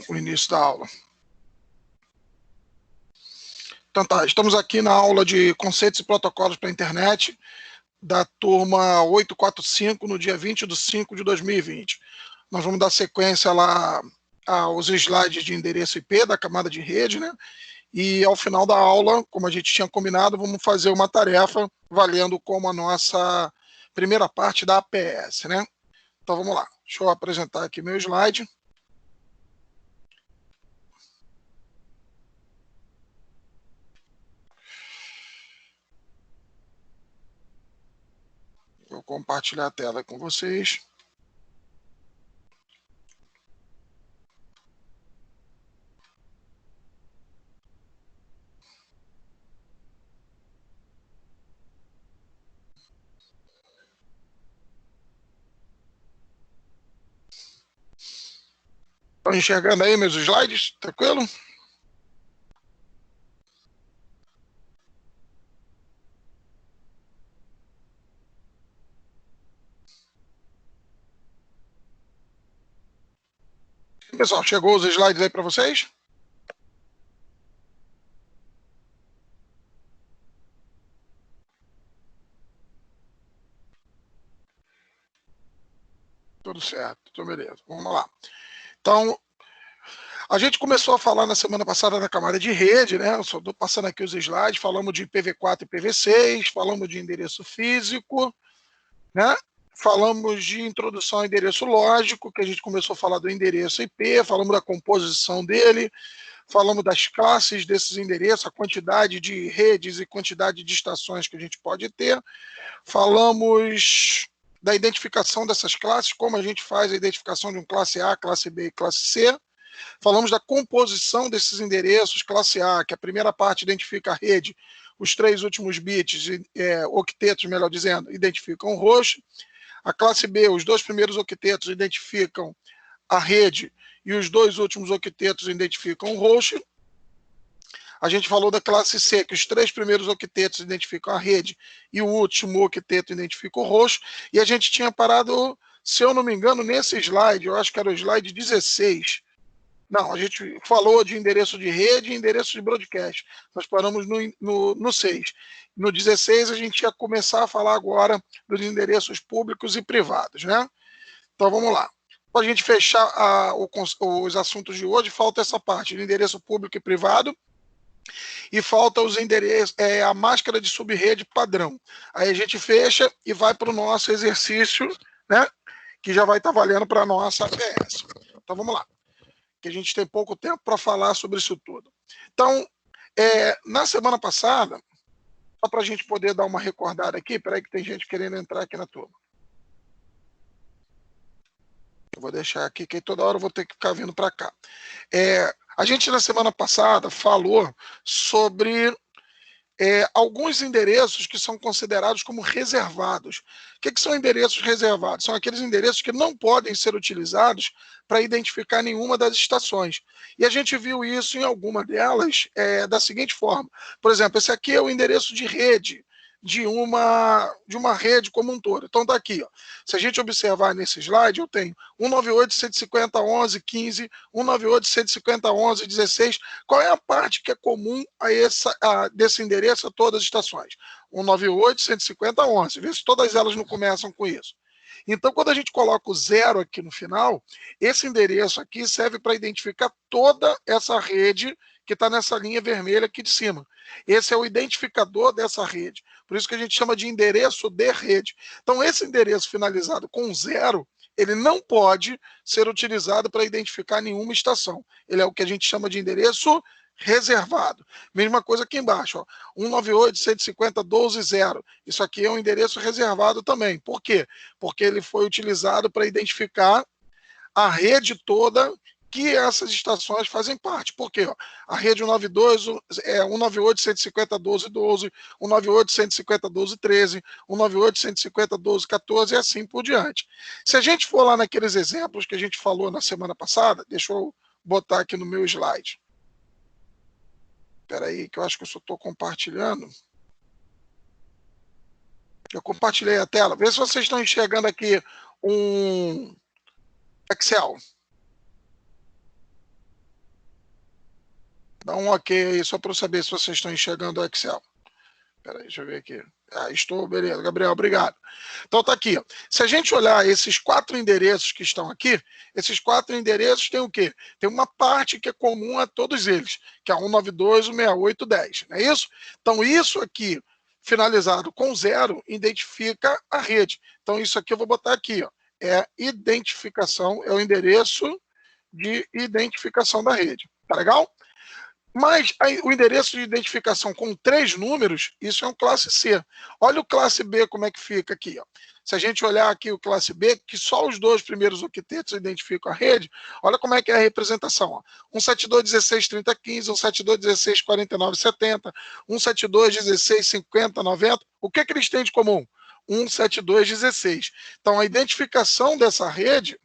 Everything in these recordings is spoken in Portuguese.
o início da aula. Então tá, estamos aqui na aula de conceitos e protocolos para a internet da turma 845 no dia 20/5/2020. Nós vamos dar sequência lá aos slides de endereço IP da camada de rede, né? E ao final da aula, como a gente tinha combinado, vamos fazer uma tarefa valendo como a nossa primeira parte da APS, né? Então vamos lá, deixa eu apresentar aqui meu slide. Vou compartilhar a tela com vocês. Estão enxergando aí meus slides? Tranquilo? Pessoal, chegou os slides aí para vocês? Tudo certo, então beleza, vamos lá. Então, a gente começou a falar na semana passada na camada de rede, né? Eu só estou passando aqui os slides, falamos de IPv4 e IPv6, falamos de endereço físico, né? Falamos de introdução ao endereço lógico, que a gente começou a falar do endereço IP, falamos da composição dele, falamos das classes desses endereços, a quantidade de redes e quantidade de estações que a gente pode ter, falamos da identificação dessas classes, como a gente faz a identificação de um classe A, classe B e classe C. Falamos da composição desses endereços, classe A, que a primeira parte identifica a rede, os 3 últimos bits, octetos, melhor dizendo, identificam o host. A classe B, os 2 primeiros octetos identificam a rede e os 2 últimos octetos identificam o host. A gente falou da classe C, que os 3 primeiros octetos identificam a rede e o último octeto identifica o host. E a gente tinha parado, se eu não me engano, nesse slide, eu acho que era o slide 16. Não, a gente falou de endereço de rede e endereço de broadcast. Nós paramos no 6. No 16, a gente ia começar a falar agora dos endereços públicos e privados, né? Então, vamos lá. Para a gente fechar os assuntos de hoje, falta essa parte de endereço público e privado e falta os endereços, a máscara de subrede padrão. Aí a gente fecha e vai para o nosso exercício, né? Que já vai estar valendo para a nossa APS. Então, vamos lá. Que a gente tem pouco tempo para falar sobre isso tudo. Então, na semana passada, só para a gente poder dar uma recordada aqui, peraí que tem gente querendo entrar aqui na turma. Eu vou deixar aqui, que toda hora eu vou ter que ficar vindo para cá. A gente, na semana passada, falou sobre alguns endereços que são considerados como reservados. O que são endereços reservados? São aqueles endereços que não podem ser utilizados para identificar nenhuma das estações. E a gente viu isso em alguma delas da seguinte forma. Por exemplo, esse aqui é o endereço de rede de uma rede como um todo. Então, está aqui. Ó. Se a gente observar nesse slide, eu tenho 198.150.11.15, 198.150.11.16. Qual é a parte que é comum desse endereço a todas as estações? 198.150.11. Vê se todas elas não começam com isso. Então, quando a gente coloca o 0 aqui no final, esse endereço aqui serve para identificar toda essa rede que está nessa linha vermelha aqui de cima. Esse é o identificador dessa rede. Por isso que a gente chama de endereço de rede. Então, esse endereço finalizado com 0, ele não pode ser utilizado para identificar nenhuma estação. Ele é o que a gente chama de endereço reservado. Mesma coisa aqui embaixo, ó, 198.150.12.0. Isso aqui é um endereço reservado também. Por quê? Porque ele foi utilizado para identificar a rede toda que essas estações fazem parte. Por quê? A rede 192 é 198.150.12.12, 198.150.12.13, 198.150.12.14 e assim por diante. Se a gente for lá naqueles exemplos que a gente falou na semana passada, deixa eu botar aqui no meu slide. Espera aí, que eu acho que eu só estou compartilhando. Eu compartilhei a tela. Vê se vocês estão enxergando aqui um Excel. Dá um ok aí, só para eu saber se vocês estão enxergando o Excel. Espera aí, deixa eu ver aqui. Estou, beleza, Gabriel, obrigado. Então tá aqui, ó. Se a gente olhar esses 4 endereços que estão aqui, esses 4 endereços tem o quê? Tem uma parte que é comum a todos eles, que é 192.168.10, não é isso? Então isso aqui, finalizado com 0, identifica a rede. Então isso aqui eu vou botar aqui, ó. É identificação, é o endereço de identificação da rede. Tá legal? Mas aí, o endereço de identificação com 3 números, isso é um classe C. Olha o classe B como é que fica aqui. Ó. Se a gente olhar aqui o classe B, que só os 2 primeiros octetos identificam a rede, olha como é que é a representação. Ó. 172.16.30.15, 172.16.49.70, 172.16.50.90. O que eles têm de comum? 172.16. Então, a identificação dessa rede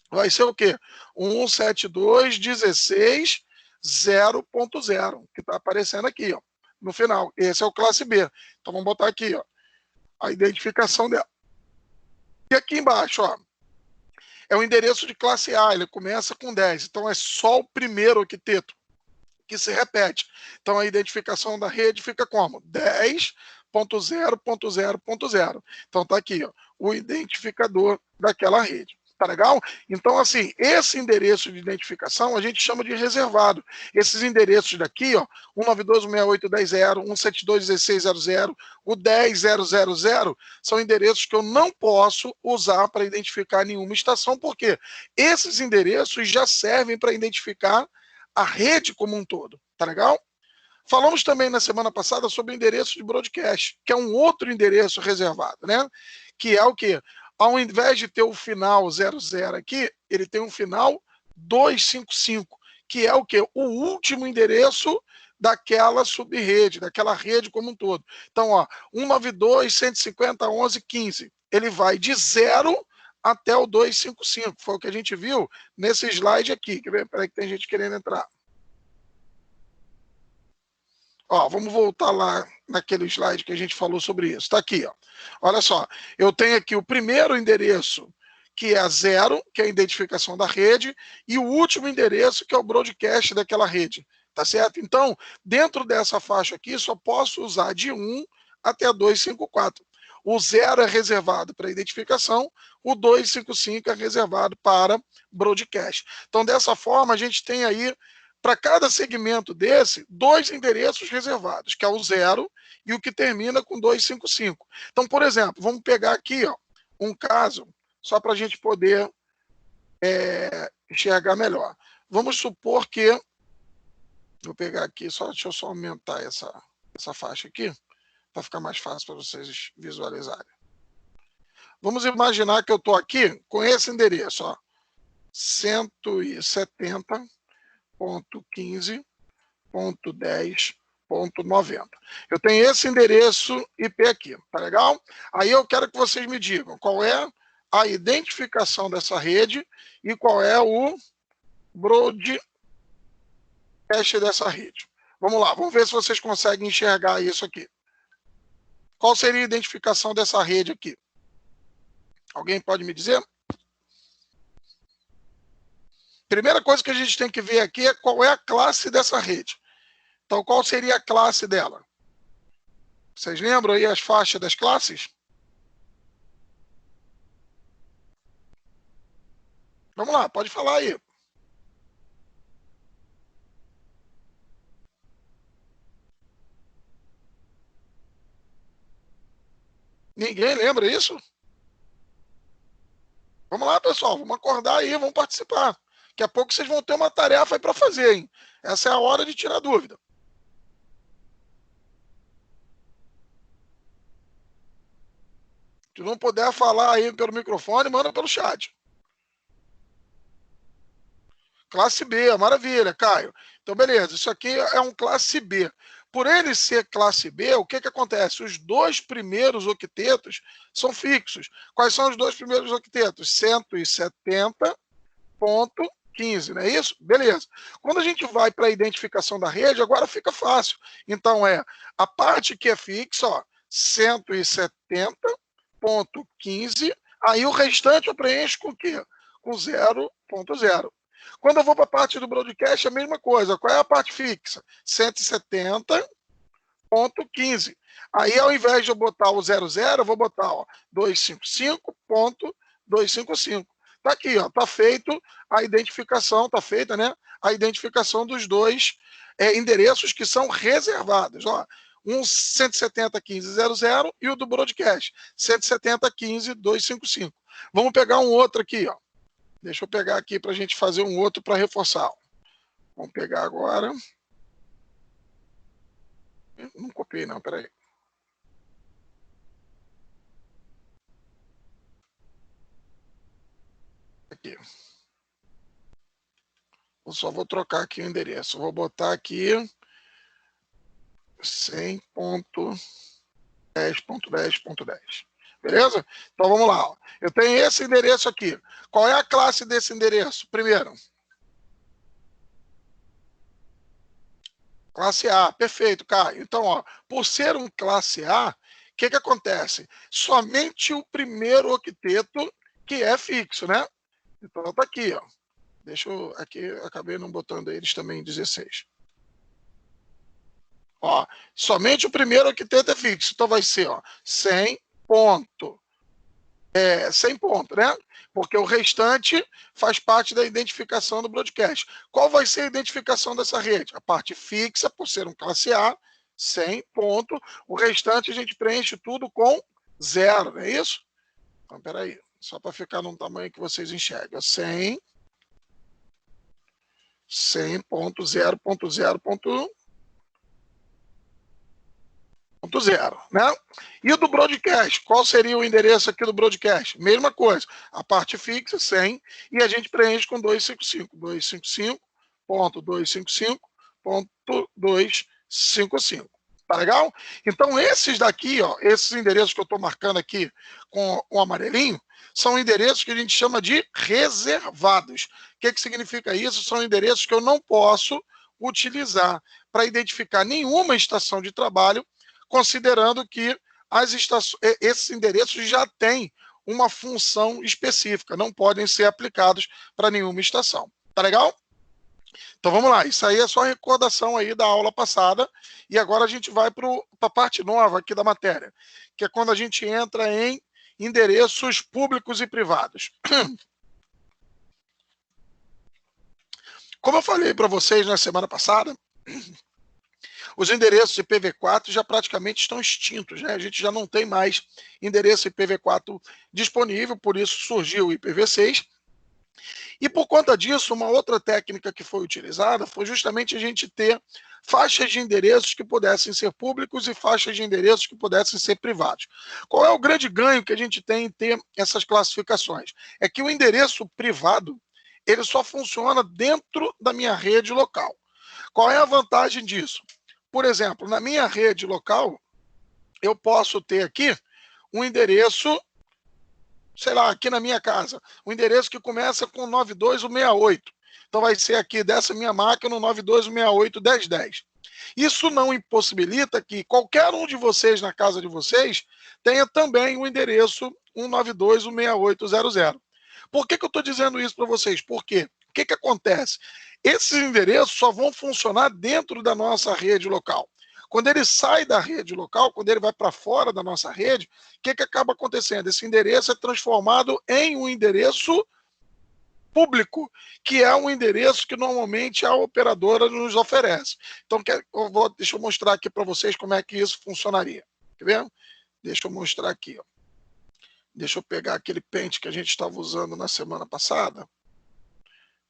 vai ser o quê? 172.16. 0.0, que está aparecendo aqui, ó, no final. Esse é o classe B. Então, vamos botar aqui, ó, a identificação dela. E aqui embaixo, ó, é o endereço de classe A, ele começa com 10. Então, é só o primeiro octeto que se repete. Então, a identificação da rede fica como? 10.0.0.0. Então, está aqui, ó, o identificador daquela rede. Tá legal? Então, assim, esse endereço de identificação a gente chama de reservado. Esses endereços daqui, ó, 192.168.10.0, 172.16.00, o 10.000, são endereços que eu não posso usar para identificar nenhuma estação, porque esses endereços já servem para identificar a rede como um todo. Tá legal? Falamos também na semana passada sobre o endereço de broadcast, que é um outro endereço reservado, né? Que é o quê? Ao invés de ter o final 00 aqui, ele tem um final 255, que é o quê? O último endereço daquela subrede, daquela rede como um todo. Então, ó, 192.150.11.15. Ele vai de 0 até o 255. Foi o que a gente viu nesse slide aqui. Peraí que tem gente querendo entrar. Ó, vamos voltar lá naquele slide que a gente falou sobre isso. Está aqui, ó. Olha só, eu tenho aqui o primeiro endereço, que é 0, que é a identificação da rede, e o último endereço, que é o broadcast daquela rede. Tá certo? Então, dentro dessa faixa aqui, só posso usar de 1 até 254. O 0 é reservado para identificação, o 255 é reservado para broadcast. Então, dessa forma, a gente tem aí, para cada segmento desse, 2 endereços reservados, que é o 0 e o que termina com 255. Então, por exemplo, vamos pegar aqui, ó, um caso, só para a gente poder enxergar melhor. Vamos supor que, vou pegar aqui, deixa eu só aumentar essa faixa aqui, para ficar mais fácil para vocês visualizarem. Vamos imaginar que eu estou aqui com esse endereço, ó, 170.15.10.90. Eu tenho esse endereço IP aqui, tá legal? Aí eu quero que vocês me digam qual é a identificação dessa rede e qual é o broadcast dessa rede. Vamos lá, vamos ver se vocês conseguem enxergar isso aqui. Qual seria a identificação dessa rede aqui? Alguém pode me dizer? Primeira coisa que a gente tem que ver aqui é qual é a classe dessa rede. Então, qual seria a classe dela? Vocês lembram aí as faixas das classes? Vamos lá, pode falar aí. Ninguém lembra isso? Vamos lá, pessoal, vamos acordar aí, vamos participar. Daqui a pouco vocês vão ter uma tarefa aí para fazer, hein? Essa é a hora de tirar dúvida. Se não puder falar aí pelo microfone, manda pelo chat. Classe B, maravilha, Caio. Então, beleza, isso aqui é um classe B. Por ele ser classe B, o que acontece? Os 2 primeiros octetos são fixos. Quais são os 2 primeiros octetos? 170.15, não é isso? Beleza. Quando a gente vai para a identificação da rede, agora fica fácil. Então, a parte que é fixa, ó, 170.15, aí o restante eu preencho com o quê? Com 0.0. Quando eu vou para a parte do broadcast, a mesma coisa. Qual é a parte fixa? 170.15. Aí, ao invés de eu botar o 00, eu vou botar 255.255. Está aqui, está feito a identificação, está feita, né? A identificação dos dois endereços que são reservados. Um 170.15.00 e o do broadcast, 170.15.255. Vamos pegar um outro aqui, Deixa eu pegar aqui para a gente fazer um outro para reforçar. Vamos pegar agora. Não copiei, não, peraí. Aqui. Eu só vou trocar aqui o endereço. Vou botar aqui 100.10.10.10. Beleza? Então vamos lá. Eu tenho esse endereço aqui. Qual é a classe desse endereço? Primeiro. Classe A. Perfeito, Caio. Então, por ser um classe A, o que acontece? Somente o primeiro octeto que é fixo, né? Então tá aqui, Deixa eu aqui, acabei não botando eles também em 16. Somente o primeiro octeto é fixo. Então vai ser 100 ponto. 100 ponto, né? Porque o restante faz parte da identificação do broadcast. Qual vai ser a identificação dessa rede? A parte fixa, por ser um classe A, 100 ponto. O restante a gente preenche tudo com 0, não é isso? Então, peraí, só para ficar num tamanho que vocês enxergam. 100.0.0.0, né? E o do broadcast, qual seria o endereço aqui do broadcast? Mesma coisa, a parte fixa, 100, e a gente preenche com 255. 255.255.255. Tá legal? Então, esses daqui, esses endereços que eu estou marcando aqui com o amarelinho, são endereços que a gente chama de reservados. O que significa isso? São endereços que eu não posso utilizar para identificar nenhuma estação de trabalho, considerando que esses endereços já têm uma função específica, não podem ser aplicados para nenhuma estação. Tá legal? Então vamos lá, isso aí é só recordação aí da aula passada, e agora a gente vai para a parte nova aqui da matéria, que é quando a gente entra em endereços públicos e privados. Como eu falei para vocês na semana passada, os endereços IPv4 já praticamente estão extintos, né? A gente já não tem mais endereço IPv4 disponível, por isso surgiu o IPv6. E por conta disso, uma outra técnica que foi utilizada foi justamente a gente ter faixas de endereços que pudessem ser públicos e faixas de endereços que pudessem ser privados. Qual é o grande ganho que a gente tem em ter essas classificações? É que o endereço privado, ele só funciona dentro da minha rede local. Qual é a vantagem disso? Por exemplo, na minha rede local, eu posso ter aqui um endereço, sei lá, aqui na minha casa, um endereço que começa com 92168. Então vai ser aqui dessa minha máquina no 92168.10.10. Isso não impossibilita que qualquer um de vocês na casa de vocês tenha também o endereço 192.168.00. Por que eu estou dizendo isso para vocês? Porque o que acontece? Esses endereços só vão funcionar dentro da nossa rede local. Quando ele sai da rede local, quando ele vai para fora da nossa rede, o que acaba acontecendo? Esse endereço é transformado em um endereço público, que é um endereço que normalmente a operadora nos oferece. Então, deixa eu mostrar aqui para vocês como é que isso funcionaria. Quer ver? Deixa eu mostrar aqui. Deixa eu pegar aquele pente que a gente estava usando na semana passada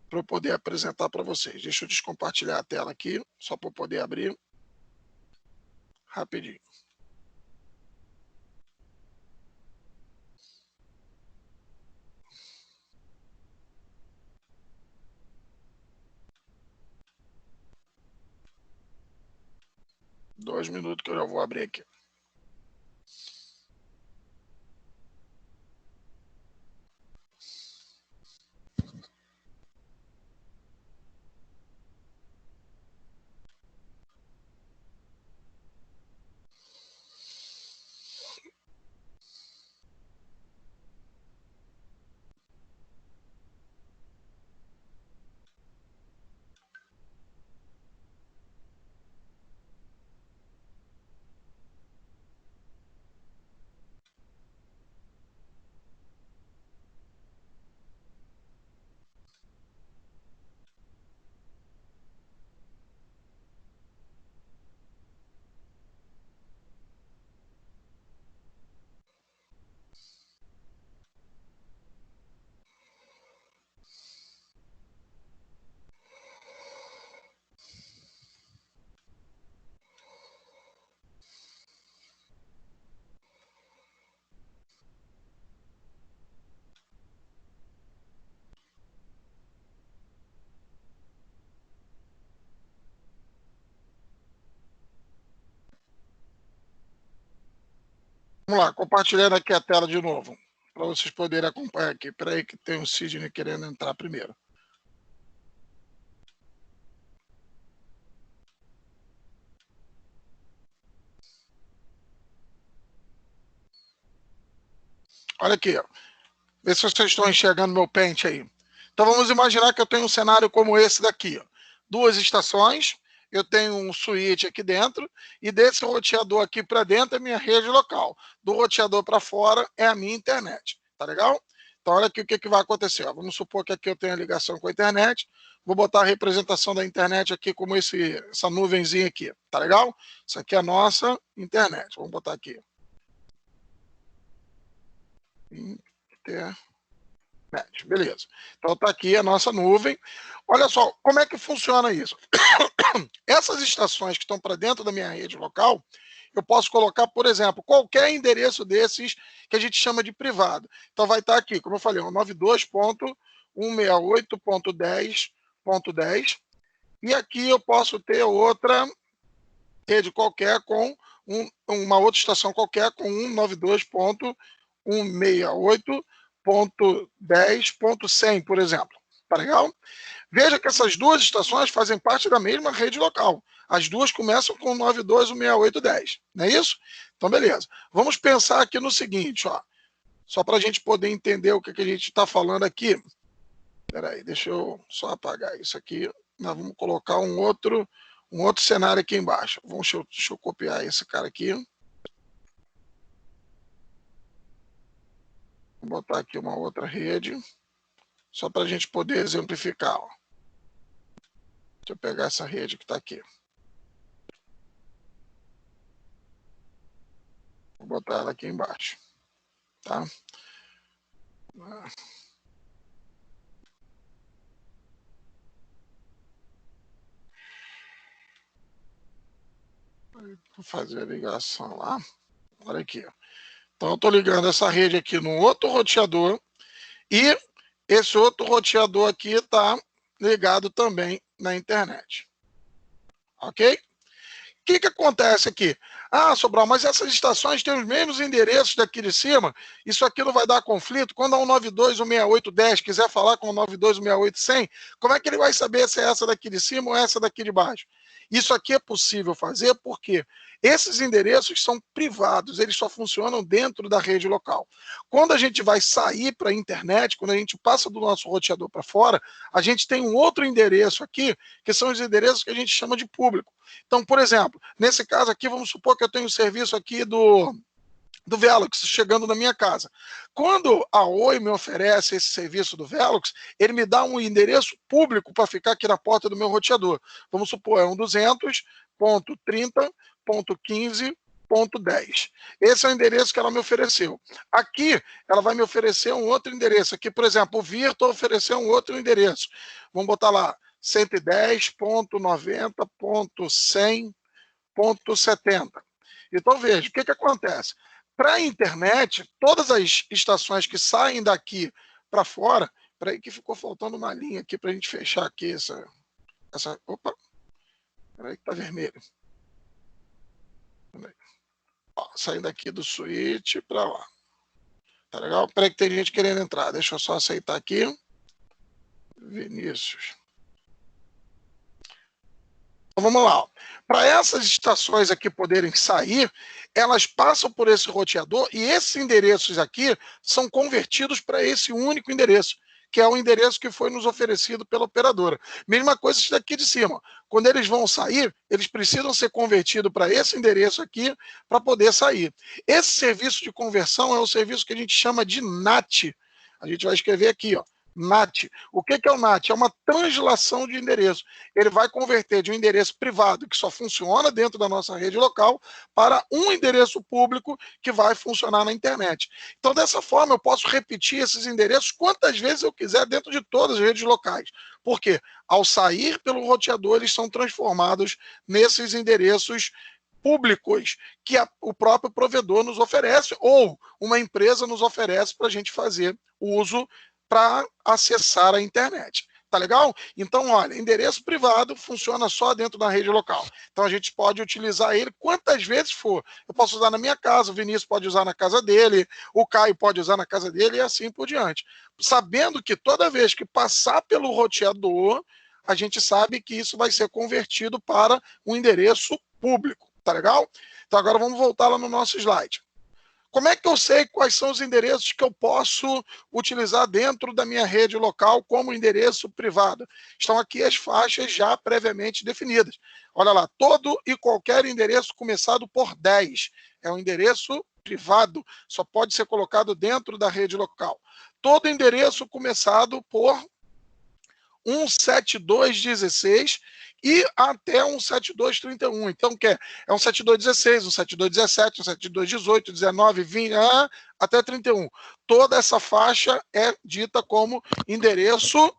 para eu poder apresentar para vocês. Deixa eu descompartilhar a tela aqui, só para eu poder abrir rapidinho. Dois minutos que eu já vou abrir aqui. Vamos lá, compartilhando aqui a tela de novo, para vocês poderem acompanhar aqui. Espera aí que tem um Sidney querendo entrar primeiro. Olha aqui, ó. Vê se vocês estão enxergando meu pente aí. Então vamos imaginar que eu tenho um cenário como esse daqui, ó. 2 estações, eu tenho um switch aqui dentro, e desse roteador aqui para dentro é minha rede local. Do roteador para fora é a minha internet. Tá legal? Então olha aqui o que vai acontecer. Ó. Vamos supor que aqui eu tenho a ligação com a internet. Vou botar a representação da internet aqui como essa nuvenzinha aqui. Tá legal? Isso aqui é a nossa internet. Vamos botar aqui. Internet. Beleza. Então está aqui a nossa nuvem. Olha só, como é que funciona isso? Essas estações que estão para dentro da minha rede local, eu posso colocar, por exemplo, qualquer endereço desses que a gente chama de privado. Então vai estar aqui, como eu falei, 92.168.10.10. E aqui eu posso ter outra rede qualquer com uma outra estação qualquer com 192.168.10.100, por exemplo. Tá legal? Veja que essas 2 estações fazem parte da mesma rede local. As 2 começam com 92.168.10. Não é isso? Então, beleza. Vamos pensar aqui no seguinte, ó. Só para a gente poder entender o que a gente está falando aqui. Espera aí, deixa eu só apagar isso aqui. Nós vamos colocar um outro cenário aqui embaixo. Deixa eu copiar esse cara aqui. Vou botar aqui uma outra rede, só para a gente poder exemplificar. Ó. Deixa eu pegar essa rede que está aqui. Vou botar ela aqui embaixo. Tá? Vou fazer a ligação lá. Olha aqui. Então, eu estou ligando essa rede aqui no outro roteador e esse outro roteador aqui está ligado também na internet. Ok? O que acontece aqui? Ah, Sobral, mas essas estações têm os mesmos endereços daqui de cima, isso aqui não vai dar conflito? Quando a 192.168.10 quiser falar com a 192.168.100, como é que ele vai saber se é essa daqui de cima ou essa daqui de baixo? Isso aqui é possível fazer porque esses endereços são privados, eles só funcionam dentro da rede local. Quando a gente vai sair para a internet, quando a gente passa do nosso roteador para fora, a gente tem um outro endereço aqui, que são os endereços que a gente chama de público. Então, por exemplo, nesse caso aqui, vamos supor que eu tenho um serviço aqui do Velox chegando na minha casa. Quando a Oi me oferece esse serviço do Velox, ele me dá um endereço público para ficar aqui na porta do meu roteador. Vamos supor, é um 200.30.15.10. Esse é o endereço que ela me ofereceu. Aqui, ela vai me oferecer um outro endereço. Aqui, por exemplo, o Virtual ofereceu um outro endereço. Vamos botar lá, 110.90.100.70. Então, veja, o que acontece? Para a internet, todas as estações que saem daqui para fora, peraí que ficou faltando uma linha aqui para a gente fechar aqui opa, peraí que está vermelho. Ó, saindo aqui do switch para lá. Tá legal? Peraí que tem gente querendo entrar, deixa eu só aceitar aqui. Vinícius. Então, vamos lá. Para essas estações aqui poderem sair, elas passam por esse roteador e esses endereços aqui são convertidos para esse único endereço, que é o endereço que foi nos oferecido pela operadora. Mesma coisa isso daqui de cima. Quando eles vão sair, eles precisam ser convertidos para esse endereço aqui para poder sair. Esse serviço de conversão é o serviço que a gente chama de NAT. A gente vai escrever aqui, ó. NAT. O que é o NAT? É uma translação de endereço. Ele vai converter de um endereço privado, que só funciona dentro da nossa rede local, para um endereço público que vai funcionar na internet. Então, dessa forma, eu posso repetir esses endereços quantas vezes eu quiser dentro de todas as redes locais. Por quê? Ao sair pelo roteador, eles são transformados nesses endereços públicos que o próprio provedor nos oferece ou uma empresa nos oferece para a gente fazer uso para acessar a internet. Tá legal? Então, olha, endereço privado funciona só dentro da rede local. Então, a gente pode utilizar ele quantas vezes for. Eu posso usar na minha casa, o Vinícius pode usar na casa dele, o Caio pode usar na casa dele e assim por diante. Sabendo que toda vez que passar pelo roteador, a gente sabe que isso vai ser convertido para um endereço público. Tá legal? Então, agora vamos voltar lá no nosso slide. Como é que eu sei quais são os endereços que eu posso utilizar dentro da minha rede local como endereço privado? Estão aqui as faixas já previamente definidas. Olha lá, todo e qualquer endereço começado por 10 é um endereço privado, só pode ser colocado dentro da rede local. Todo endereço começado por 17216 e até 17231. Então, é 17216, 17217, 17218, 19, 20, até 31. Toda essa faixa é dita como endereço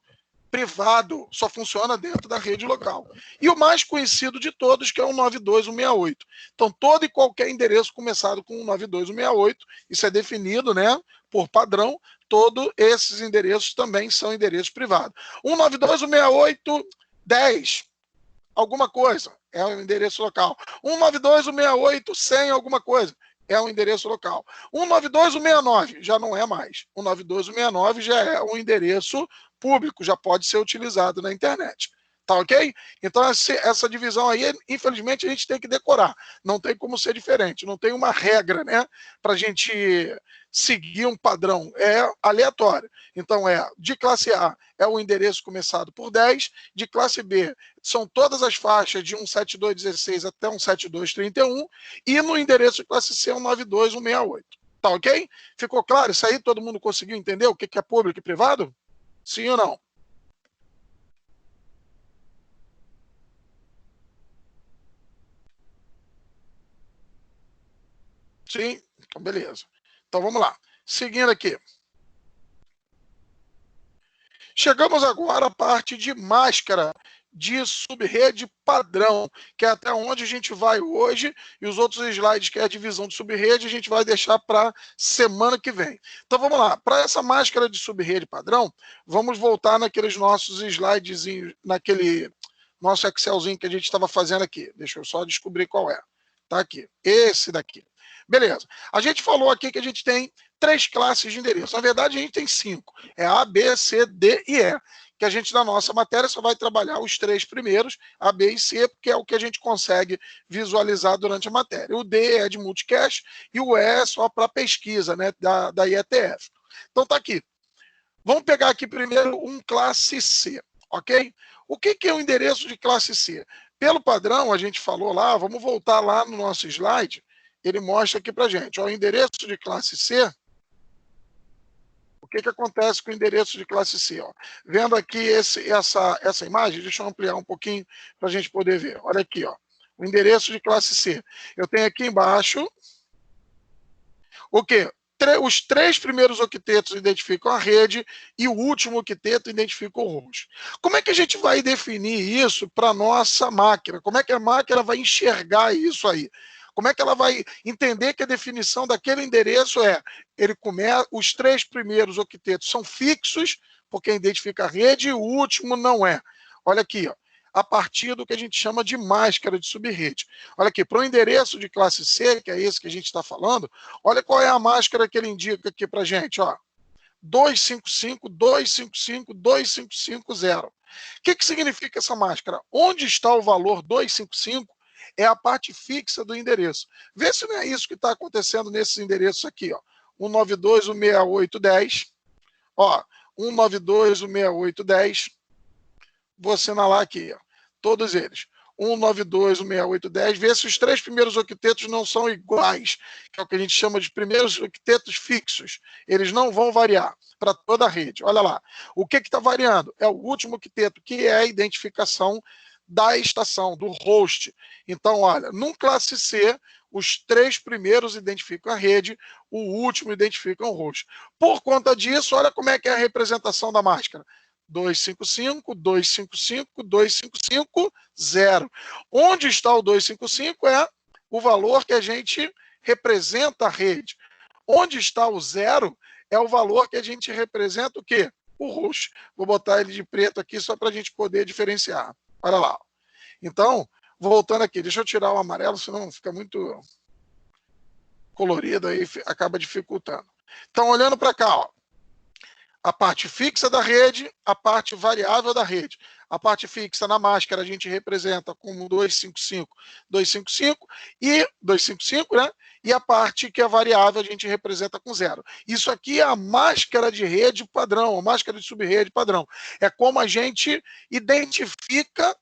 privado, só funciona dentro da rede local. E o mais conhecido de todos, que é o 92168. Então, todo e qualquer endereço começado com 92168, isso é definido, né, por padrão, todos esses endereços também são endereços privados. 192.168.10, alguma coisa, é um endereço local. 192.168.100, alguma coisa, é um endereço local. 192.169 já não é mais. 192.169 já é um endereço público, já pode ser utilizado na internet. Tá ok? Então, essa divisão aí, infelizmente, a gente tem que decorar. Não tem como ser diferente. Não tem uma regra, né, para a gente seguir um padrão. É aleatório. Então, de classe A é o endereço começado por 10, de classe B são todas as faixas de 17216 até 17231, e no endereço de classe C é 192.168. Tá ok? Ficou claro isso aí? Todo mundo conseguiu entender o que é público e privado? Sim ou não? Sim? Então, beleza. Então, vamos lá. Seguindo aqui. Chegamos agora à parte de máscara de subrede padrão, que é até onde a gente vai hoje, e os outros slides, que é a divisão de subrede, a gente vai deixar para semana que vem. Então, vamos lá. Para essa máscara de subrede padrão, vamos voltar naqueles nossos slides, naquele nosso Excelzinho que a gente estava fazendo aqui. Deixa eu só descobrir qual é. Tá aqui. Esse daqui. Beleza. A gente falou aqui que a gente tem 3 classes de endereço. Na verdade, a gente tem 5. É A, B, C, D e E. Que a gente, na nossa matéria, só vai trabalhar os 3 primeiros, A, B e C, porque é o que a gente consegue visualizar durante a matéria. O D é de multicast e o E é só para pesquisa, né, da IETF. Então, tá aqui. Vamos pegar aqui primeiro um classe C, ok? O que é o endereço de classe C? Pelo padrão, a gente falou lá, vamos voltar lá no nosso slide, ele mostra aqui para a gente, ó, o endereço de classe C. O que acontece com o endereço de classe C? Ó? Vendo aqui essa imagem, deixa eu ampliar um pouquinho para a gente poder ver. Olha aqui, ó, o endereço de classe C. Eu tenho aqui embaixo o quê? Os 3 primeiros octetos identificam a rede e o último octeto identifica o host. Como é que a gente vai definir isso para a nossa máquina? Como é que a máquina vai enxergar isso aí? Como é que ela vai entender que a definição daquele endereço os 3 primeiros octetos são fixos, porque identifica a rede, e o último não é. Olha aqui, ó, a partir do que a gente chama de máscara de subrede. Olha aqui, para o endereço de classe C, que é esse que a gente está falando, olha qual é a máscara que ele indica aqui para a gente, ó. 255.255.255.0. O que significa essa máscara? Onde está o valor 255 é a parte fixa do endereço. Vê se não é isso que está acontecendo nesses endereços aqui, ó. 192.168.10, ó, 192.168.10, vou assinalar aqui, ó, todos eles. 192.168.10, vê se os 3 primeiros octetos não são iguais, que é o que a gente chama de primeiros octetos fixos. Eles não vão variar para toda a rede. Olha lá, o que está variando? É o último octeto, que é a identificação da estação, do host. Então, olha, num classe C, os 3 primeiros identificam a rede, o último identifica o host. Por conta disso, olha como é que é a representação da máscara. 255, 255, 255, 0. Onde está o 255 é o valor que a gente representa a rede. Onde está o 0 é o valor que a gente representa o quê? o host. Vou botar ele de preto aqui só para a gente poder diferenciar. Olha lá. Então, voltando aqui, deixa eu tirar o amarelo, senão fica muito colorido, aí acaba dificultando. Então, olhando para cá, ó, a parte fixa da rede, a parte variável da rede. A parte fixa na máscara a gente representa como 255, 255 e 255, né? E a parte que é variável a gente representa com 0. Isso aqui é a máscara de rede padrão, a máscara de subrede padrão. É como a gente identifica,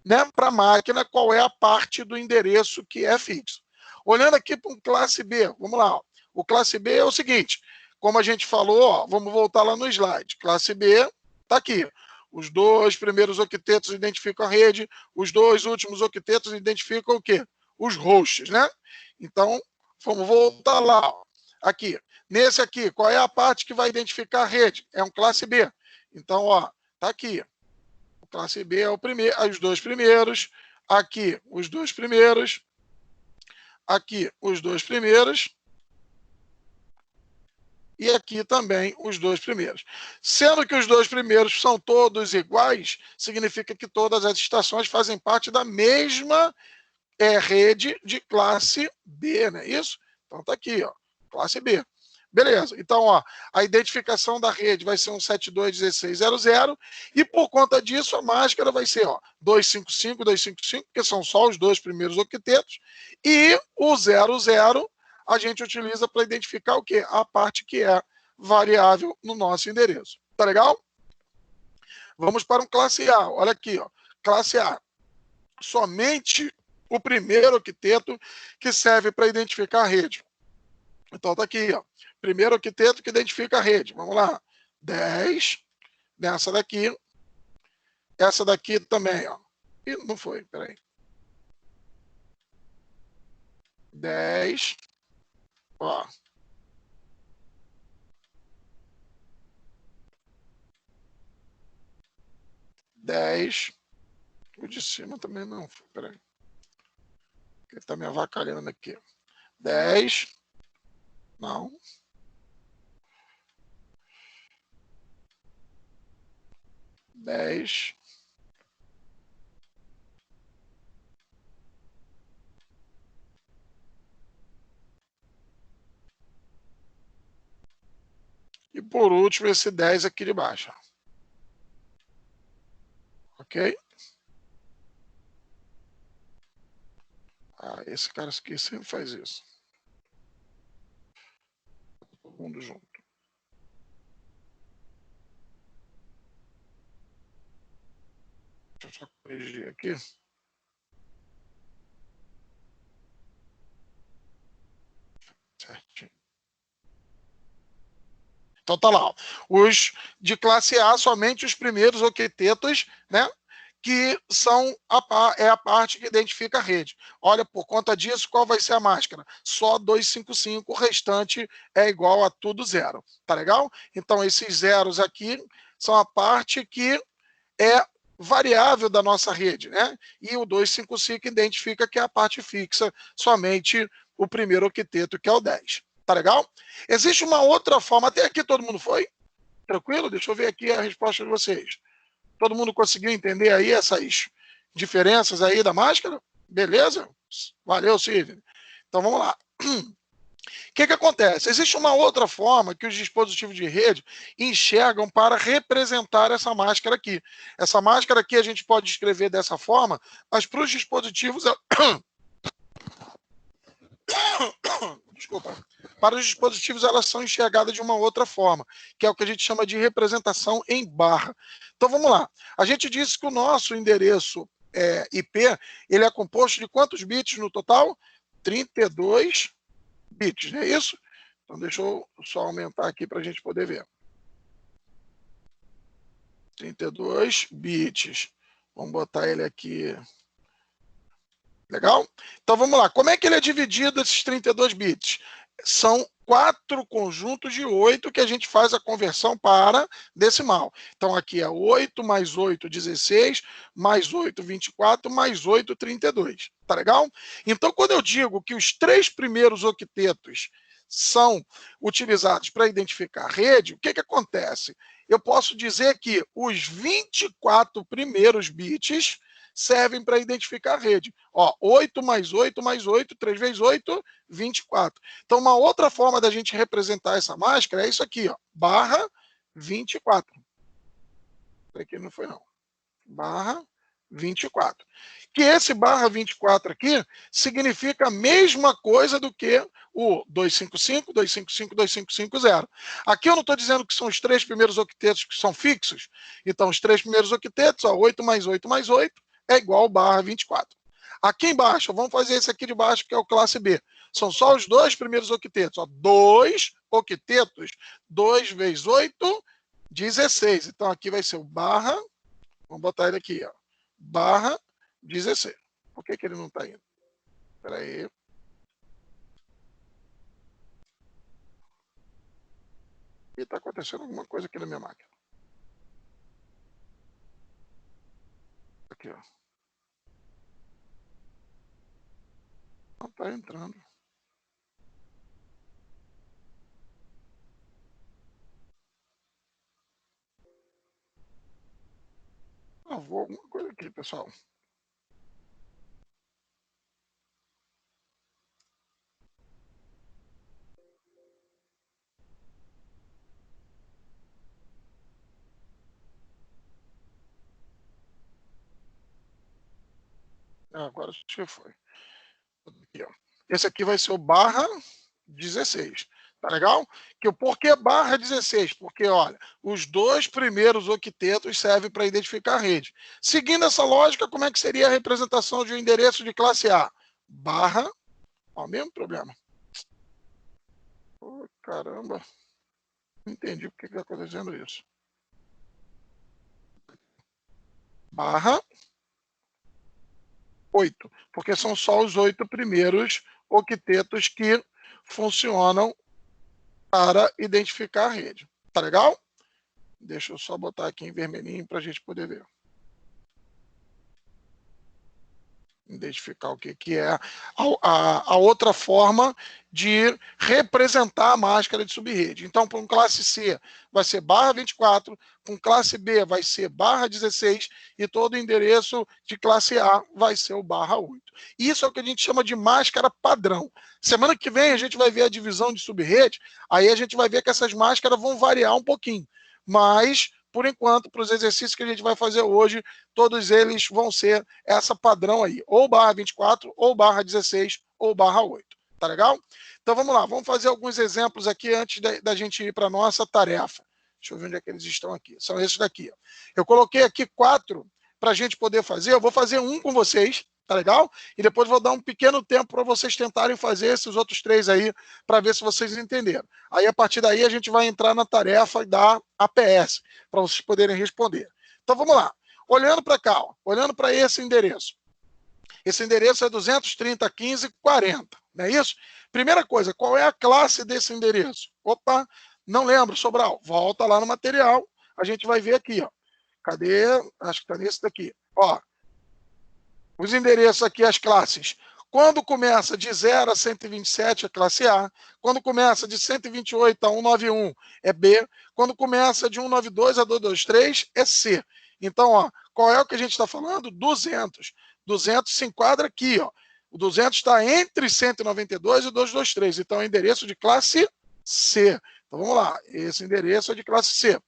né, para a máquina qual é a parte do endereço que é fixo. Olhando aqui para um classe B, vamos lá. Ó. O classe B é o seguinte, como a gente falou, ó, vamos voltar lá no slide. Classe B está aqui. Os dois primeiros octetos identificam a rede, os dois últimos octetos identificam o quê? Os hosts, né? Então, vamos voltar lá. Ó. Aqui. Nesse aqui, qual é a parte que vai identificar a rede? É um classe B. Então, ó, tá aqui. O classe B é o primeiro, os dois primeiros. Aqui, os dois primeiros. Aqui, os dois primeiros. E aqui também os dois primeiros. Sendo que os dois primeiros são todos iguais, significa que todas as estações fazem parte da mesma rede de classe B, não é isso? Então tá aqui, ó, classe B. Beleza, então ó, a identificação da rede vai ser um 721600 e por conta disso a máscara vai ser ó, 255, 255, que são só os dois primeiros octetos, e o 00 a gente utiliza para identificar o quê? A parte que é variável no nosso endereço. Tá legal? Vamos para um classe A. Olha aqui, ó. Classe A. Somente o primeiro octeto que serve para identificar a rede. Então tá aqui, ó. Primeiro octeto que identifica a rede. Vamos lá. 10. Nessa daqui. Essa daqui também, ó. Ih, não foi, peraí. 10. Ó. 10. O de cima também não. Peraí. Ele está me avacalhando aqui. 10. Não. 10. E por último, esse 10 aqui de baixo. Ok? Ah, esse cara aqui sempre faz isso. Todo mundo junto. Deixa eu só corrigir aqui. Certinho. Então tá lá. Os de classe A, somente os primeiros octetos, né? Que são a parte que identifica a rede. Olha, por conta disso, qual vai ser a máscara? Só 255, o restante é igual a tudo zero. Tá legal? Então, esses zeros aqui são a parte que é variável da nossa rede, né? E o 255 identifica que é a parte fixa, somente o primeiro octeto, que é o 10. Tá legal? Existe uma outra forma, até aqui todo mundo foi? Tranquilo? Deixa eu ver aqui a resposta de vocês. Todo mundo conseguiu entender aí essas diferenças aí da máscara? Beleza? Valeu, Sidney. Então vamos lá. O que acontece? Existe uma outra forma que os dispositivos de rede enxergam para representar essa máscara aqui. Essa máscara aqui a gente pode escrever dessa forma, mas para os dispositivos... Desculpa. Para os dispositivos, elas são enxergadas de uma outra forma, que é o que a gente chama de representação em barra. Então, vamos lá. A gente disse que o nosso endereço IP ele é composto de quantos bits no total? 32 bits, não é isso? Então, deixa eu só aumentar aqui para a gente poder ver. 32 bits. Vamos botar ele aqui. Legal? Então, vamos lá. Como é que ele é dividido, esses 32 bits? São 4 conjuntos de 8 que a gente faz a conversão para decimal. Então, aqui é 8 mais 8, 16, mais 8, 24, mais 8, 32. Tá legal? Então, quando eu digo que os 3 primeiros octetos são utilizados para identificar a rede, o que acontece? eu posso dizer que os 24 primeiros bits servem para identificar a rede. Ó, 8 mais 8 mais 8, 3 vezes 8, 24. Então, uma outra forma da gente representar essa máscara é isso aqui, ó, barra 24. Isso aqui não foi, não. Barra 24. Que esse barra 24 aqui significa a mesma coisa do que o 255, 255, 2550. Aqui eu não estou dizendo que são os 3 primeiros octetos que são fixos. Então, os 3 primeiros octetos, ó, 8 mais 8 mais 8, é igual ao barra 24. Aqui embaixo, vamos fazer esse aqui de baixo, que é o classe B. São só os 2 primeiros octetos. Ó, 2 octetos, 2 vezes 8, 16. Então, aqui vai ser o barra, vamos botar ele aqui, ó, barra 16. Por que ele não está indo? Espera aí. E está acontecendo alguma coisa aqui na minha máquina. Aqui, ó. Não está entrando. Vou alguma coisa aqui, pessoal. Agora acho que foi. Aqui, ó. Esse aqui vai ser o barra 16. Tá legal? Por que barra 16? Porque, olha, os 2 primeiros octetos servem para identificar a rede. Seguindo essa lógica, como é que seria a representação de um endereço de classe A? Barra, ó, mesmo problema. Oh, caramba. Não entendi por que está acontecendo isso. Barra 8, porque são só os 8 primeiros octetos que funcionam para identificar a rede. Tá legal? Deixa eu só botar aqui em vermelhinho para a gente poder ver. Identificar o que é a outra forma de representar a máscara de subrede. Então, para um classe C vai ser barra 24, para um classe B vai ser barra 16 e todo endereço de classe A vai ser o barra 8. Isso é o que a gente chama de máscara padrão. Semana que vem a gente vai ver a divisão de subrede, aí a gente vai ver que essas máscaras vão variar um pouquinho, mas por enquanto, para os exercícios que a gente vai fazer hoje, todos eles vão ser essa padrão aí, ou barra 24, ou barra 16, ou barra 8. Tá legal? Então vamos lá, vamos fazer alguns exemplos aqui antes da gente ir para a nossa tarefa. Deixa eu ver onde é que eles estão aqui. São esses daqui. Ó. Eu coloquei aqui 4 para a gente poder fazer. Eu vou fazer um com vocês, tá legal? E depois vou dar um pequeno tempo para vocês tentarem fazer esses outros 3 aí, para ver se vocês entenderam. Aí, a partir daí, a gente vai entrar na tarefa da APS, para vocês poderem responder. Então, vamos lá. Olhando para cá, ó, olhando para esse endereço. Esse endereço é 230.15.40, não é isso? Primeira coisa, qual é a classe desse endereço? Opa, não lembro, Sobral. Volta lá no material, a gente vai ver aqui, ó. Cadê? Acho que está nesse daqui. Ó, os endereços aqui, as classes. Quando começa de 0 a 127 é classe A. Quando começa de 128 a 191 é B. Quando começa de 192 a 223 é C. Então, ó, qual é o que a gente está falando? 200. 200 se enquadra aqui, ó. O 200 está entre 192 e 223. Então, é endereço de classe C. Então, vamos lá. Esse endereço é de classe C.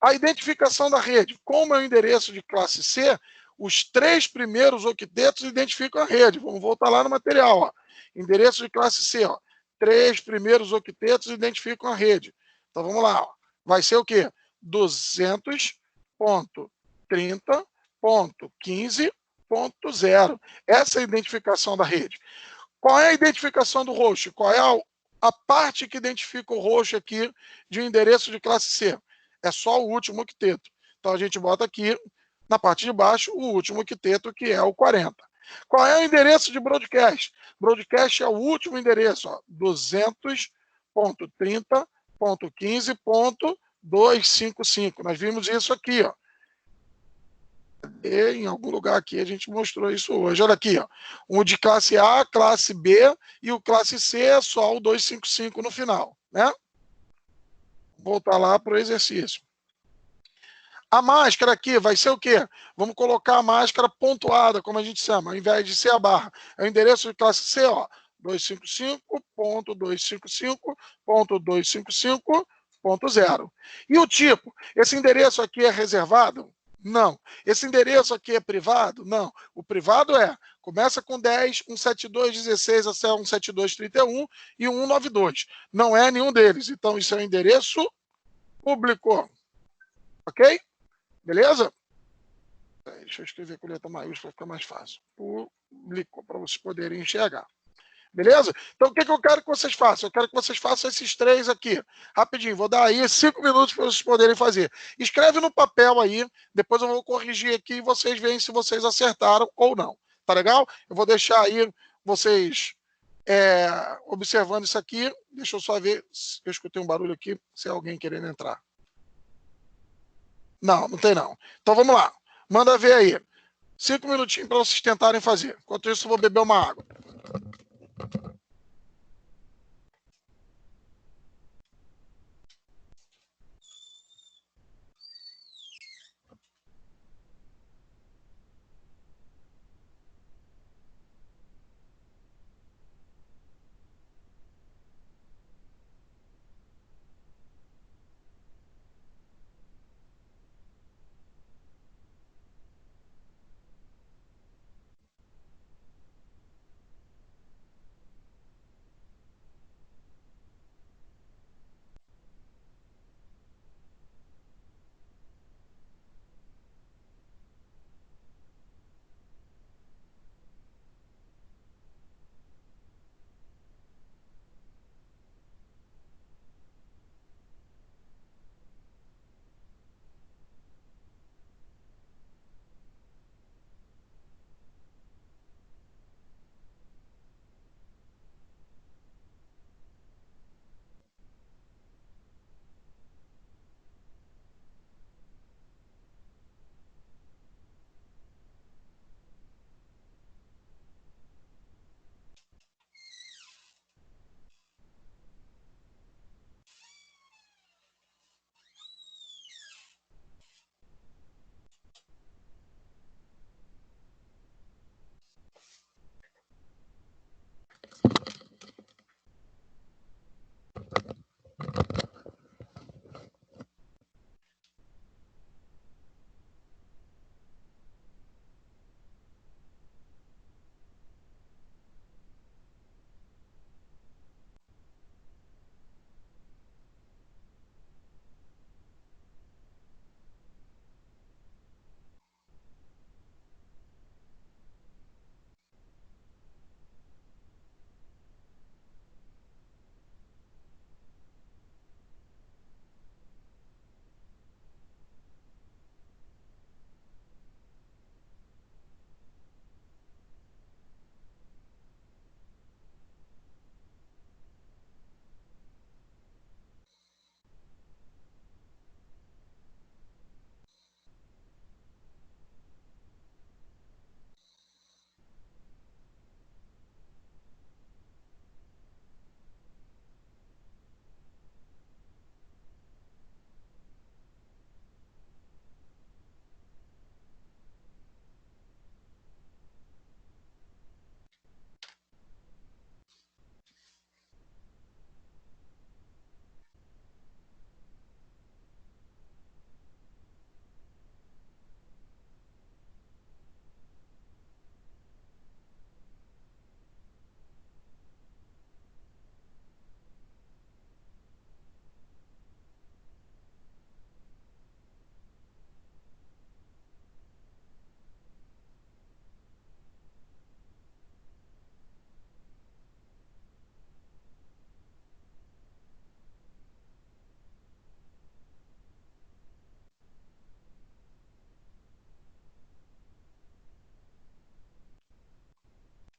A identificação da rede. Como é o endereço de classe C, os 3 primeiros octetos identificam a rede. Vamos voltar lá no material. Ó. Endereço de classe C. Ó. 3 primeiros octetos identificam a rede. Então, vamos lá. Ó. Vai ser o quê? 200.30.15.0. Essa é a identificação da rede. Qual é a identificação do host? Qual é a parte que identifica o host aqui de um endereço de classe C? É só o último octeto. Então, a gente bota aqui, na parte de baixo, o último octeto, que é o 40. Qual é o endereço de broadcast? Broadcast é o último endereço, 200.30.15.255. Nós vimos isso aqui, ó. Em algum lugar aqui a gente mostrou isso hoje. Olha aqui, ó. O de classe A, classe B e o classe C é só o 255 no final, né? Voltar lá para o exercício. A máscara aqui vai ser o quê? Vamos colocar a máscara pontuada, como a gente chama, ao invés de ser a barra. É o endereço de classe C, ó, 255.255.255.0. E o tipo? Esse endereço aqui é reservado? Não. Esse endereço aqui é privado? Não. O privado começa com 10, 172.16 até 172.31 e 192. Não é nenhum deles. Então, isso é um endereço público. Ok? Beleza? Deixa eu escrever com letra maiúscula para ficar mais fácil. Público, para vocês poderem enxergar. Beleza? Então, o que eu quero que vocês façam? Eu quero que vocês façam esses três aqui. Rapidinho, vou dar aí 5 minutos para vocês poderem fazer. Escreve no papel aí, depois eu vou corrigir aqui e vocês veem se vocês acertaram ou não. Tá legal? Eu vou deixar aí vocês observando isso aqui. Deixa eu só ver se eu escutei um barulho aqui, se é alguém querendo entrar. Não, não tem não. Então vamos lá. Manda ver aí. 5 minutinhos para vocês tentarem fazer. Enquanto isso, eu vou beber uma água.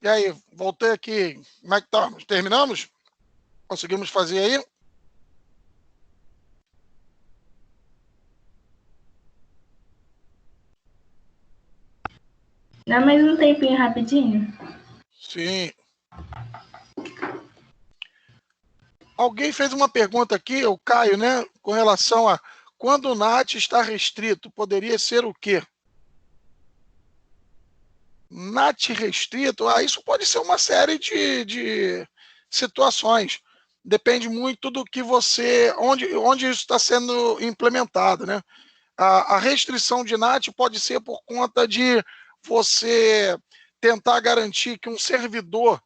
E aí, voltei aqui. Como é que estamos? Terminamos? Conseguimos fazer aí? Dá mais um tempinho rapidinho? Sim. Alguém fez uma pergunta aqui, o Caio, né, com relação a quando o NAT está restrito, poderia ser o quê? NAT restrito, isso pode ser uma série de situações. Depende muito do que você, onde isso está sendo implementado, né? A restrição de NAT pode ser por conta de você tentar garantir que um servidor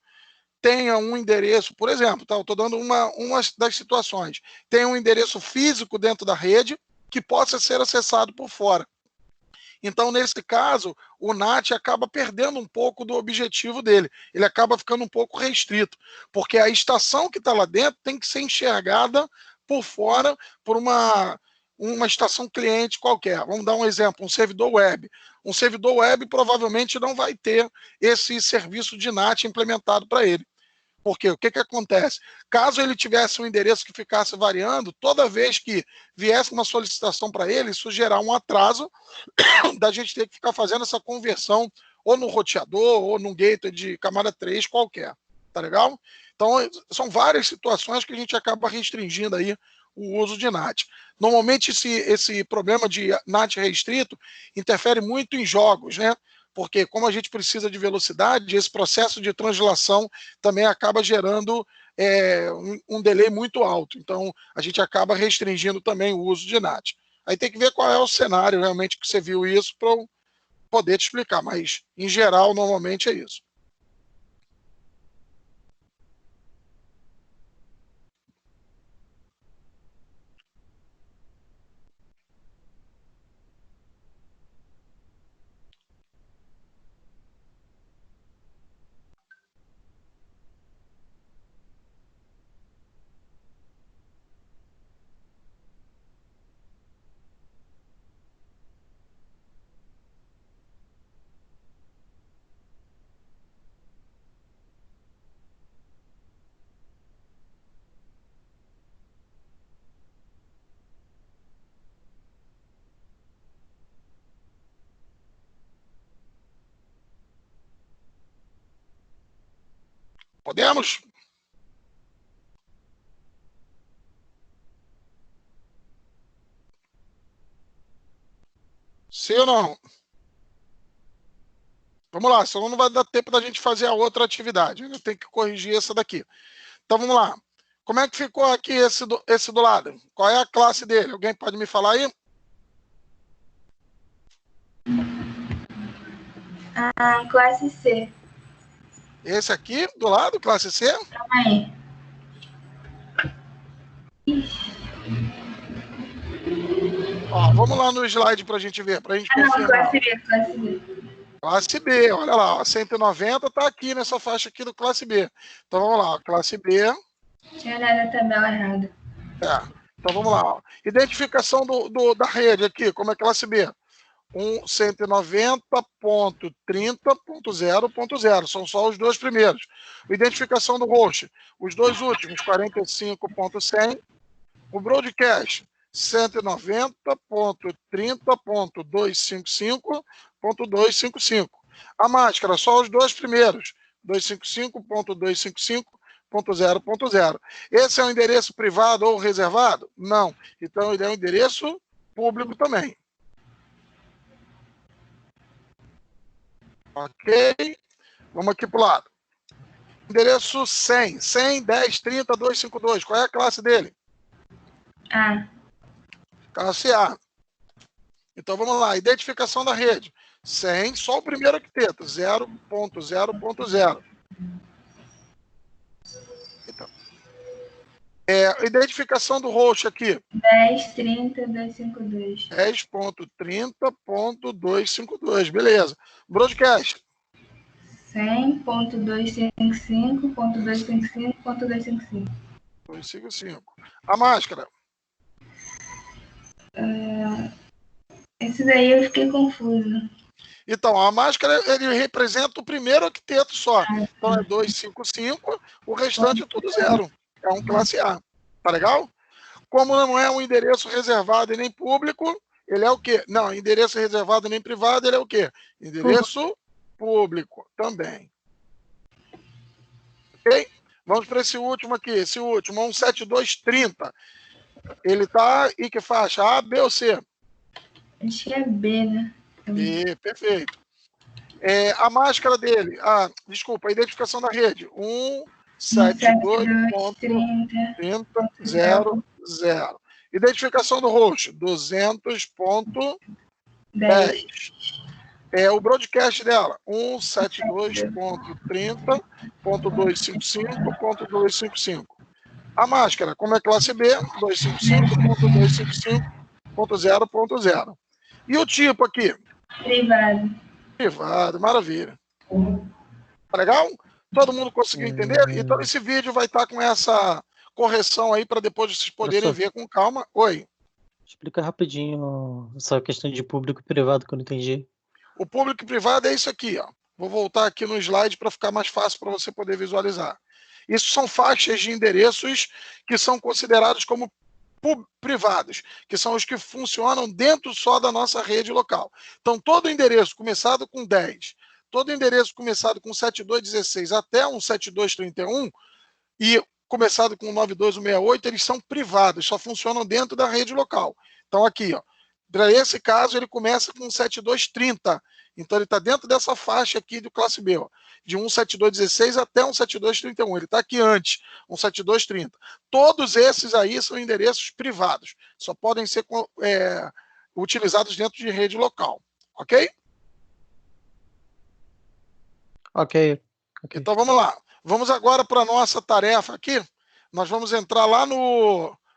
tenha um endereço, por exemplo, tá, eu estou dando uma das situações, tem um endereço físico dentro da rede que possa ser acessado por fora. Então, nesse caso, o NAT acaba perdendo um pouco do objetivo dele. Ele acaba ficando um pouco restrito, porque a estação que está lá dentro tem que ser enxergada por fora por uma estação cliente qualquer. Vamos dar um exemplo, um servidor web. Um servidor web provavelmente não vai ter esse serviço de NAT implementado para ele. Porque o que acontece? Caso ele tivesse um endereço que ficasse variando, toda vez que viesse uma solicitação para ele, isso gerar um atraso da gente ter que ficar fazendo essa conversão ou no roteador ou num gateway de camada 3 qualquer. Tá legal? Então, são várias situações que a gente acaba restringindo aí o uso de NAT. Normalmente, esse problema de NAT restrito interfere muito em jogos, né? Porque como a gente precisa de velocidade, esse processo de translação também acaba gerando um delay muito alto. Então, a gente acaba restringindo também o uso de NAT. Aí tem que ver qual é o cenário realmente que você viu isso para eu poder te explicar, mas em geral, normalmente é isso. Podemos? Sim ou não? Vamos lá, senão não vai dar tempo da gente fazer a outra atividade. Eu tenho que corrigir essa daqui. Então vamos lá. Como é que ficou aqui esse do lado? Qual é a classe dele? Alguém pode me falar aí? Classe C. Esse aqui do lado, classe C? Calma aí. Ó, vamos lá no slide para a gente ver, para a gente Não, confirmar. classe B, classe B. Classe B, olha lá, ó, 190 está aqui nessa faixa aqui do classe B. Então vamos lá, classe B. Tinha olhado a tabela errada. Então vamos lá. Ó. Identificação da rede aqui, como é classe B? 190.30.0.0. São só os dois primeiros. Identificação do host, os dois últimos, 45.100. O broadcast, 190.30.255.255. A máscara, só os dois primeiros, 255.255.0.0. Esse é um endereço privado ou reservado? Não. Então, ele é um endereço público também. Ok? Vamos aqui para o lado. Endereço 100. 100, 10, 30, 252. Qual é a classe dele? A. Classe A. Então, vamos lá. Identificação da rede. 100, só o primeiro octeto. 0.0.0. Então, identificação do host aqui. 10.30.252. 10.30.252. Beleza. Broadcast. 100.255.255.255. 255. A máscara. Esse daí eu fiquei confusa. Então, a máscara, ele representa o primeiro octeto só. Então, é 255, o restante é tudo zero. É um classe A. Tá legal? Como não é um endereço reservado e nem público, ele é o quê? Não, endereço reservado nem privado, ele é o quê? Endereço público também. Ok? Vamos para esse último aqui, esse último, 17230. Ele está em que faixa? A, B ou C? Acho que é B, né? B, perfeito. A máscara dele, desculpa, a identificação da rede, 172.30.00. Identificação do host, 200.10. O broadcast dela, 172.30.255.255. A máscara, como é classe B, 255.255.0.0. E o tipo aqui? Privado. Privado, maravilha. Tá legal? Todo mundo conseguiu entender? Então esse vídeo vai estar com essa correção aí para depois vocês poderem ver com calma. Oi. Explica rapidinho essa questão de público e privado que eu não entendi. O público e privado é isso aqui, ó. Vou voltar aqui no slide para ficar mais fácil para você poder visualizar. Isso são faixas de endereços que são considerados como privados, que são os que funcionam dentro só da nossa rede local. Então, todo endereço começado com 10, todo endereço começado com 7216 até um 7231 e começado com 92168, eles são privados, só funcionam dentro da rede local. Então, aqui, ó, para esse caso, ele começa com 7230. Então, ele está dentro dessa faixa aqui do classe B, ó, de 17216 até 17231. Ele está aqui antes, 17230. Todos esses aí são endereços privados. Só podem ser utilizados dentro de rede local. Ok? Ok. Então, vamos lá. Vamos agora para a nossa tarefa aqui. Nós vamos entrar lá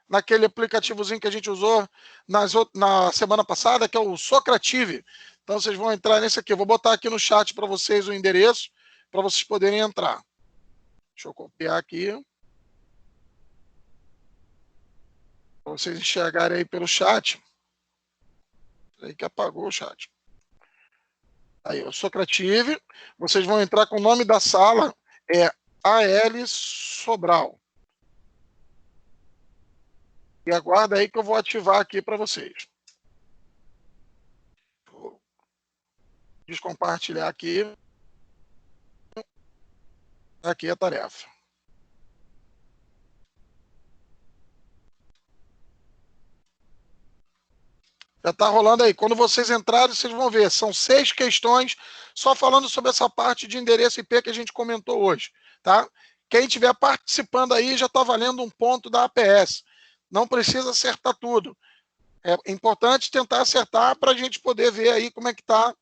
naquele aplicativozinho que a gente usou na semana passada, que é o Socrative. Então, vocês vão entrar nesse aqui. Eu vou botar aqui no chat para vocês o endereço, para vocês poderem entrar. Deixa eu copiar aqui. Para vocês enxergarem aí pelo chat. Aí que apagou o chat. Aí, o Socrative. Vocês vão entrar com o nome da sala, AL Sobral. E aguarda aí que eu vou ativar aqui para vocês. Vou descompartilhar aqui. Aqui a tarefa. Já está rolando aí. Quando vocês entrarem, vocês vão ver. São 6 questões só falando sobre essa parte de endereço IP que a gente comentou hoje. Tá? Quem estiver participando aí já está valendo um ponto da APS. Não precisa acertar tudo. É importante tentar acertar para a gente poder ver aí como é que está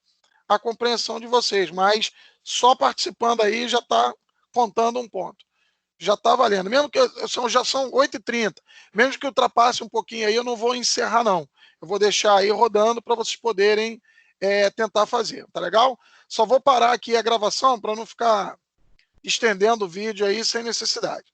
a compreensão de vocês. Mas só participando aí já está contando um ponto. Já está valendo. Mesmo que já são 8h30. Mesmo que ultrapasse um pouquinho aí, eu não vou encerrar, não. Eu vou deixar aí rodando para vocês poderem tentar fazer. Tá legal? Só vou parar aqui a gravação para não ficar estendendo o vídeo aí sem necessidade.